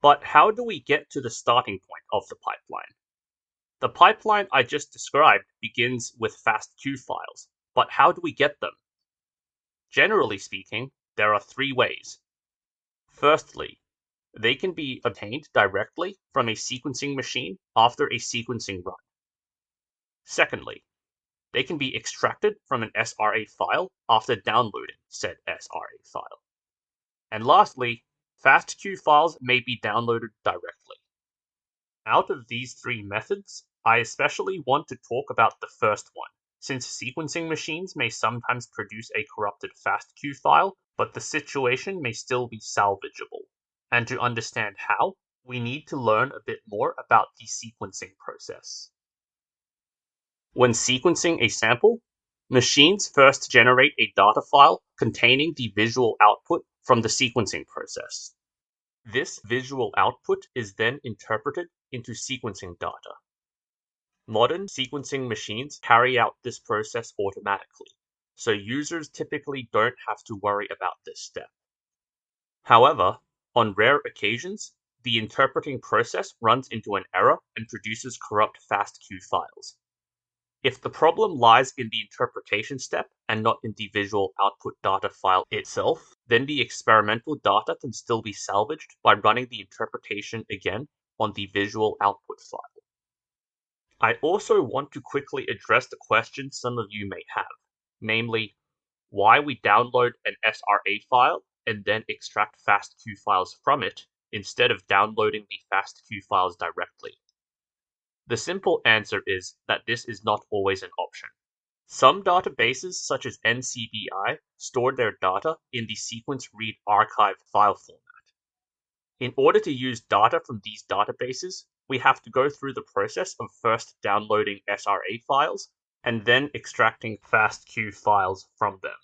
But how do we get to the starting point of the pipeline? The pipeline I just described begins with FASTQ files, but how do we get them? Generally speaking, there are three ways. Firstly, they can be obtained directly from a sequencing machine after a sequencing run. Secondly, they can be extracted from an SRA file after downloading said SRA file. And lastly, FASTQ files may be downloaded directly. Out of these three methods, I especially want to talk about the first one, since sequencing machines may sometimes produce a corrupted FASTQ file, but the situation may still be salvageable. And to understand how, we need to learn a bit more about the sequencing process. When sequencing a sample, machines first generate a data file containing the visual output from the sequencing process. This visual output is then interpreted into sequencing data. Modern sequencing machines carry out this process automatically, so users typically don't have to worry about this step. However, on rare occasions, the interpreting process runs into an error and produces corrupt FASTQ files. If the problem lies in the interpretation step and not in the visual output data file itself, then the experimental data can still be salvaged by running the interpretation again on the visual output file. I also want to quickly address the question some of you may have, namely, why we download an SRA file and then extract FASTQ files from it instead of downloading the FASTQ files directly. The simple answer is that this is not always an option. Some databases, such as NCBI, store their data in the sequence read archive file format. In order to use data from these databases, we have to go through the process of first downloading SRA files and then extracting FASTQ files from them.